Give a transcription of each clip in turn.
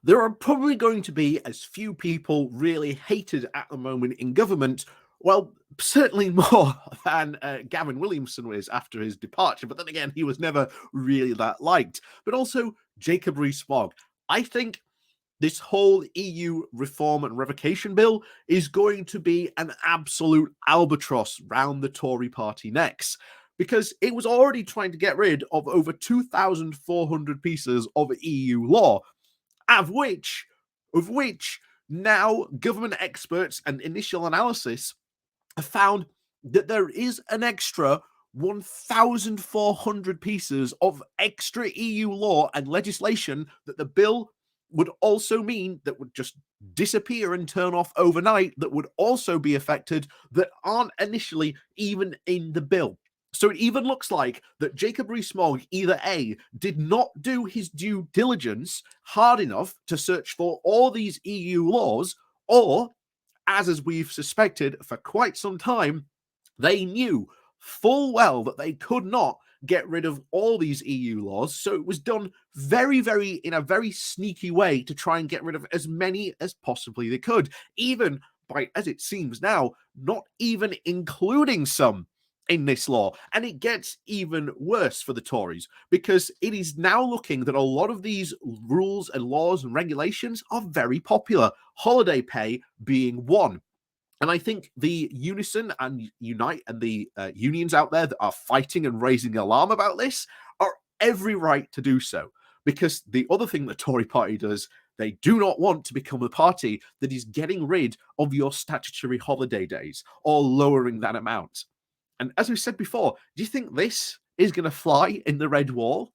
there are probably going to be as few people really hated at the moment in government. Well, certainly more than Gavin Williamson is after his departure. But then again, he was never really that liked. But also Jacob Rees-Mogg. I think this whole EU reform and revocation bill is going to be an absolute albatross round the Tory party necks, because it was already trying to get rid of over 2,400 pieces of EU law, of which now government experts and initial analysis have found that there is an extra 1,400 pieces of extra EU law and legislation that the bill would also mean that would just disappear and turn off overnight, that would also be affected, that aren't initially even in the bill. So it even looks like that Jacob Rees-Mogg either A, did not do his due diligence hard enough to search for all these EU laws, or, as we've suspected for quite some time, they knew full well that they could not get rid of all these EU laws. So it was done in a very sneaky way to try and get rid of as many as possibly they could, even by, as it seems now, not even including some in this law. And it gets even worse for the Tories, because it is now looking that a lot of these rules and laws and regulations are very popular, holiday pay being one. And I think the Unison and Unite and the unions out there that are fighting and raising alarm about this are every right to do so. Because the other thing the Tory party does, they do not want to become a party that is getting rid of your statutory holiday days or lowering that amount. And as we said before, do you think this is going to fly in the red wall?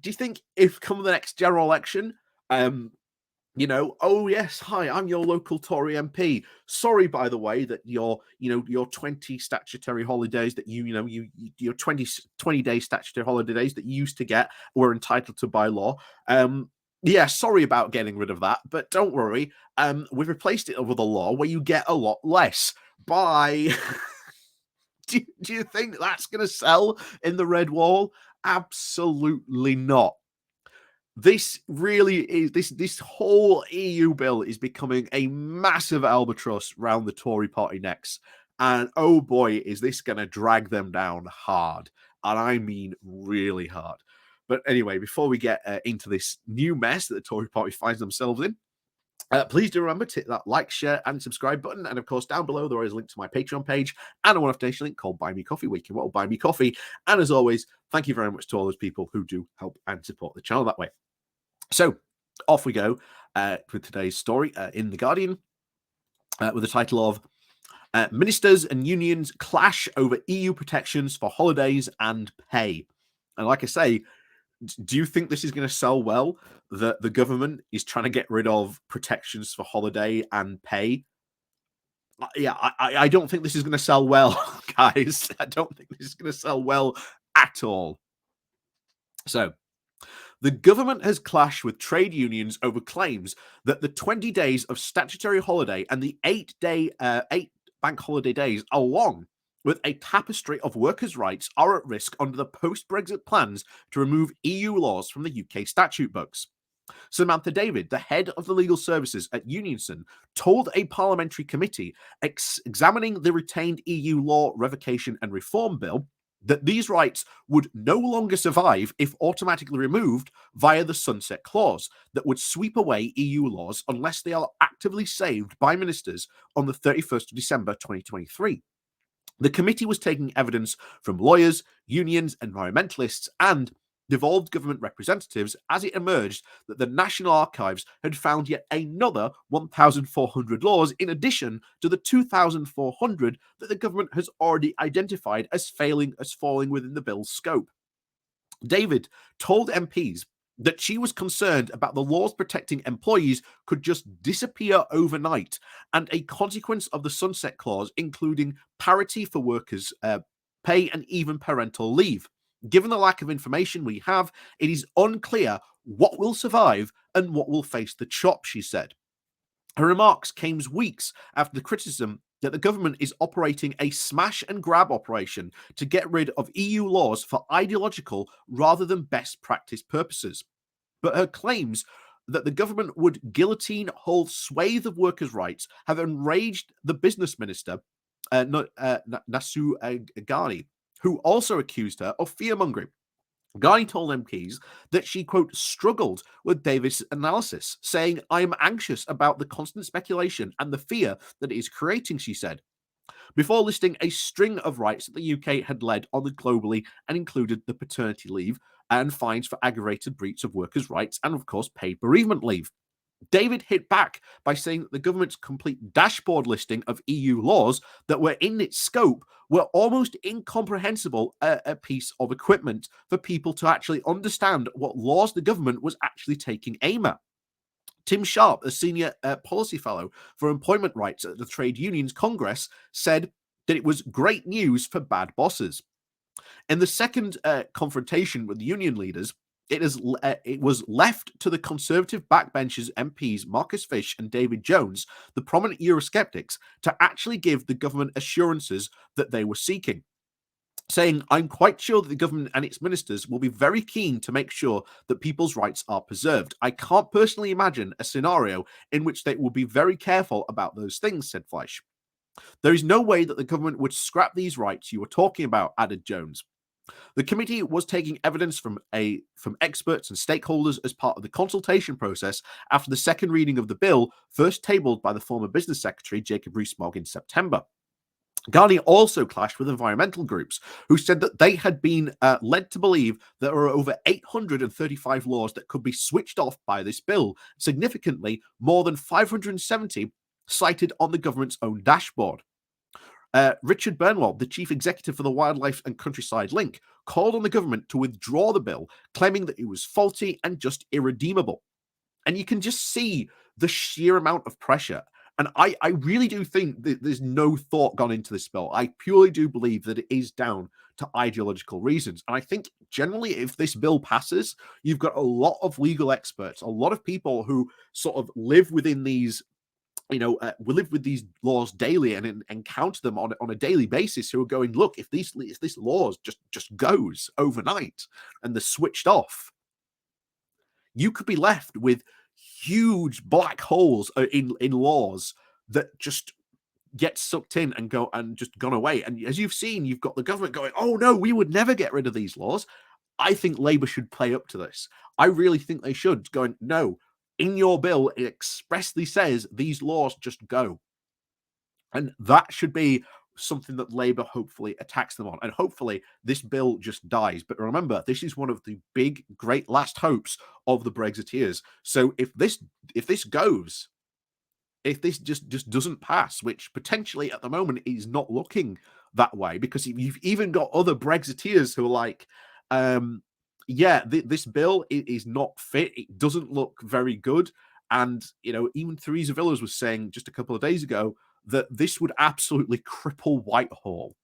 Do you think if come the next general election, oh yes, hi, I'm your local Tory MP. Sorry, by the way, that your 20 statutory holidays that your 20-day statutory holidays that you used to get were entitled to by law. Yeah, sorry about getting rid of that, but don't worry. We've replaced it with a law where you get a lot less. Bye. Do you think that's going to sell in the red wall? Absolutely not. This really is, this whole EU bill is becoming a massive albatross round the Tory party necks. And oh boy, is this going to drag them down hard. And I mean really hard. But anyway, before we get into this new mess that the Tory party finds themselves in, please do remember to hit that like, share, and subscribe button. And of course, down below, there is a link to my Patreon page and a one-off donation link called Buy Me Coffee, where you can buy me coffee. And as always, thank you very much to all those people who do help and support the channel that way. So off we go with today's story in The Guardian with the title of Ministers and Unions Clash Over EU Protections for Holidays and Pay. And like I say, do you think this is going to sell well, that the government is trying to get rid of protections for holiday and pay? Yeah, I don't think this is going to sell well, guys. I don't think this is going to sell well at all. So, the government has clashed with trade unions over claims that the 20 days of statutory holiday and the 8 bank holiday days, along with a tapestry of workers' rights, are at risk under the post-Brexit plans to remove EU laws from the UK statute books. Samantha David, the head of the legal services at Unison, told a parliamentary committee examining the retained EU law revocation and reform bill that these rights would no longer survive if automatically removed via the sunset clause that would sweep away EU laws unless they are actively saved by ministers on the 31st of December 2023. The committee was taking evidence from lawyers, unions, environmentalists, and devolved government representatives as it emerged that the National Archives had found yet another 1,400 laws in addition to the 2,400 that the government has already identified as falling within the bill's scope. David told MPs that she was concerned about the laws protecting employees could just disappear overnight, and a consequence of the sunset clause, including parity for workers' pay and even parental leave. Given the lack of information we have, it is unclear what will survive and what will face the chop, she said. Her remarks came weeks after the criticism that the government is operating a smash and grab operation to get rid of EU laws for ideological rather than best practice purposes. But her claims that the government would guillotine whole swathe of workers' rights have enraged the business minister, Nasu Ghani, who also accused her of fear-mongering. Ghani told MPs that she, quote, struggled with Davis' analysis, saying, I am anxious about the constant speculation and the fear that it is creating, she said, before listing a string of rights that the UK had led on globally and included the paternity leave and fines for aggravated breach of workers' rights and, of course, paid bereavement leave. David hit back by saying that the government's complete dashboard listing of EU laws that were in its scope were almost incomprehensible a piece of equipment for people to actually understand what laws the government was actually taking aim at. Tim Sharp, a senior policy fellow for employment rights at the Trade Unions Congress, said that it was great news for bad bosses. In the second confrontation with the union leaders, it was left to the Conservative backbenchers MPs Marcus Fish and David Jones, the prominent Eurosceptics, to actually give the government assurances that they were seeking, saying, I'm quite sure that the government and its ministers will be very keen to make sure that people's rights are preserved. I can't personally imagine a scenario in which they will be very careful about those things, said Fleisch. There is no way that the government would scrap these rights you were talking about, added Jones. The committee was taking evidence from experts and stakeholders as part of the consultation process after the second reading of the bill, first tabled by the former business secretary Jacob Rees-Mogg in September. Ghani also clashed with environmental groups who said that they had been led to believe there are over 835 laws that could be switched off by this bill, significantly more than 570 cited on the government's own dashboard. Richard Burnwell, the chief executive for the Wildlife and Countryside Link, called on the government to withdraw the bill, claiming that it was faulty and just irredeemable. And you can just see the sheer amount of pressure. And I really do think that there's no thought gone into this bill. I purely do believe that it is down to ideological reasons. And I think generally, if this bill passes, you've got a lot of legal experts, a lot of people who sort of live within these we live with these laws daily and encounter them on a daily basis, who are going, look, if this laws just goes overnight and they're switched off, you could be left with huge black holes in laws that just get sucked in and go and just gone away. And as you've seen, you've got the government going, oh no, we would never get rid of these laws. I think Labour should play up to this. I really think they should, going, no, in your bill, it expressly says these laws just go. And that should be something that Labour hopefully attacks them on. And hopefully this bill just dies. But remember, this is one of the big, great last hopes of the Brexiteers. So if this goes, if this just doesn't pass, which potentially at the moment is not looking that way, because you've even got other Brexiteers who are like, this bill is not fit. It doesn't look very good. And, even Theresa Villas was saying just a couple of days ago that this would absolutely cripple Whitehall.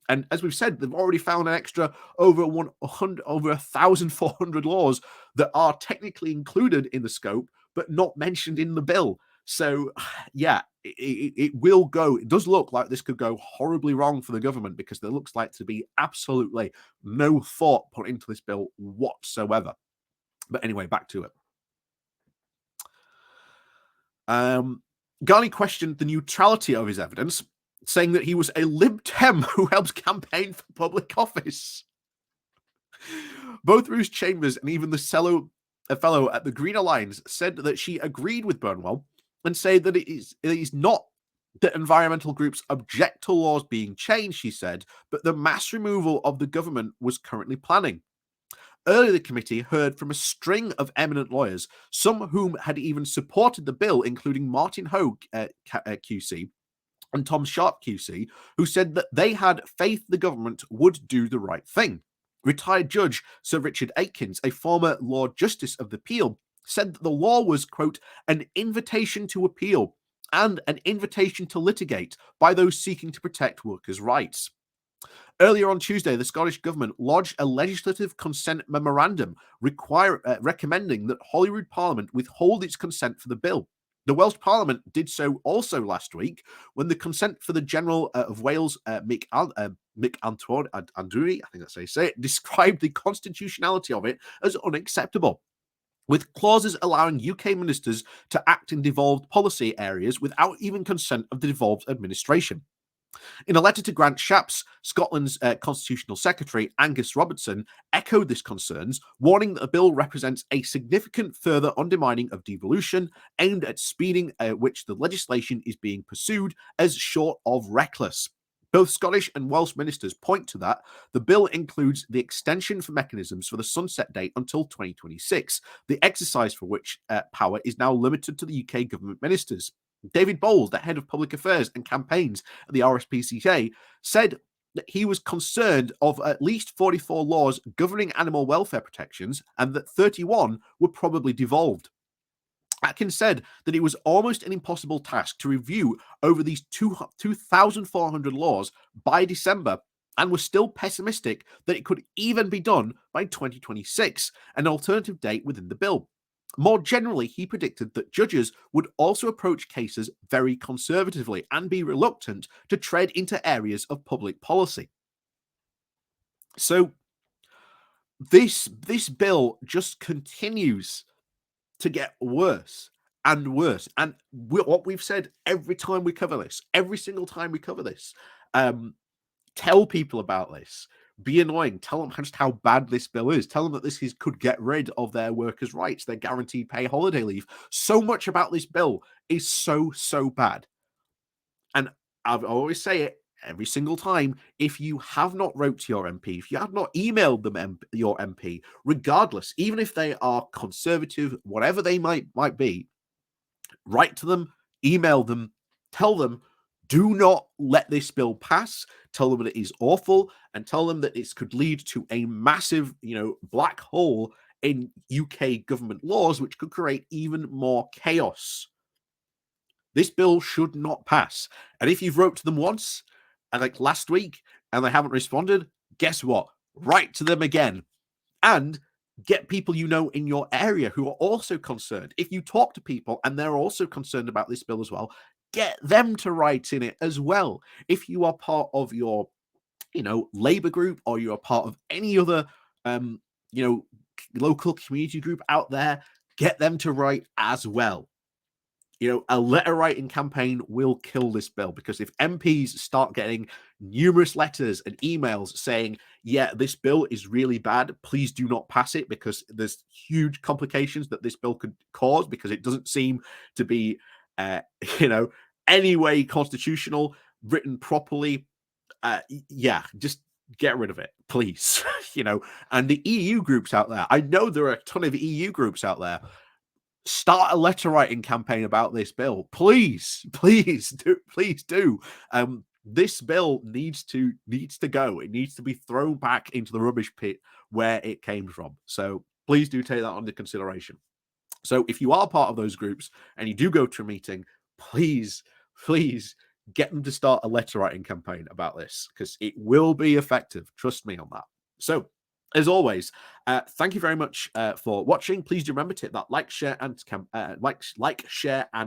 And as we've said, they've already found an extra over 1,400 laws that are technically included in the scope, but not mentioned in the bill. So, yeah, it will go. It does look like this could go horribly wrong for the government, because there looks like to be absolutely no thought put into this bill whatsoever. But anyway, back to it. Ghani questioned the neutrality of his evidence, saying that he was a Lib Dem who helps campaign for public office. Both Ruth Chambers and even the fellow at the Green Alliance said that she agreed with Burnwell and said that it is not that environmental groups object to laws being changed, she said, but the mass removal of the government was currently planning. Earlier, the committee heard from a string of eminent lawyers, some of whom had even supported the bill, including Martin Hogue, QC, and Tom Sharp, QC, who said that they had faith the government would do the right thing. Retired Judge Sir Richard Aikins, a former Lord Justice of the Peel, said that the law was, quote, an invitation to appeal and an invitation to litigate by those seeking to protect workers' rights. Earlier on Tuesday, the Scottish Government lodged a legislative consent memorandum recommending that Holyrood Parliament withhold its consent for the bill. The Welsh Parliament did so also last week when the consent for the General of Wales, Mick Andrewy, I think that's how you say it, described the constitutionality of it as unacceptable. with clauses allowing UK ministers to act in devolved policy areas without even consent of the devolved administration. In a letter to Grant Shapps, Scotland's Constitutional Secretary, Angus Robertson, echoed these concerns, warning that the bill represents a significant further undermining of devolution aimed at speeding which the legislation is being pursued as short of reckless. Both Scottish and Welsh ministers point to that. The bill includes the extension for mechanisms for the sunset date until 2026, the exercise for which power is now limited to the UK government ministers. David Bowles, the head of public affairs and campaigns at the RSPCA, said that he was concerned of at least 44 laws governing animal welfare protections and that 31 were probably devolved. Atkins said that it was almost an impossible task to review over these 2,400 laws by December, and was still pessimistic that it could even be done by 2026, an alternative date within the bill. More generally, he predicted that judges would also approach cases very conservatively and be reluctant to tread into areas of public policy. So this bill just continues to get worse and worse. And what we've said every time we cover this, every single time we cover this, tell people about this. Be annoying. Tell them just how bad this bill is. Tell them that could get rid of their workers' rights, their guaranteed pay holiday leave. So much about this bill is so bad. And I always say it every single time. If you have not wrote to your MP, if you have not emailed them your MP, regardless, even if they are conservative, whatever they might be, write to them, email them, tell them, do not let this bill pass. Tell them that it is awful, and tell them that it could lead to a massive, black hole in UK government laws, which could create even more chaos. This bill should not pass. And if you've wrote to them once, and like last week, and they haven't responded, guess what? Write to them again. And get people in your area who are also concerned. If you talk to people and they're also concerned about this bill as well, get them to write in it as well. If you are part of your, Labour group, or you're part of any other, local community group out there, get them to write as well. A letter writing campaign will kill this bill, because if MPs start getting numerous letters and emails saying, yeah, this bill is really bad, please do not pass it because there's huge complications that this bill could cause, because it doesn't seem to be, any way constitutional, written properly, just get rid of it, please. And the EU groups out there, I know there are a ton of EU groups out there. Start a letter writing campaign about this bill, please do. This bill needs to go. It needs to be thrown back into the rubbish pit where it came from. So please do take that under consideration. So if you are part of those groups and you do go to a meeting, please get them to start a letter writing campaign about this, because it will be effective. Trust me on that. So as always, thank you very much for watching. Please do remember to hit that like, share, and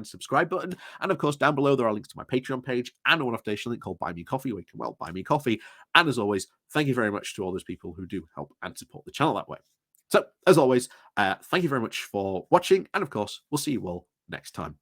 subscribe button. And of course, down below there are links to my Patreon page and a one-off donation link called Buy Me Coffee, where you can buy me coffee. And as always, thank you very much to all those people who do help and support the channel that way. So as always, thank you very much for watching, and of course, we'll see you all next time.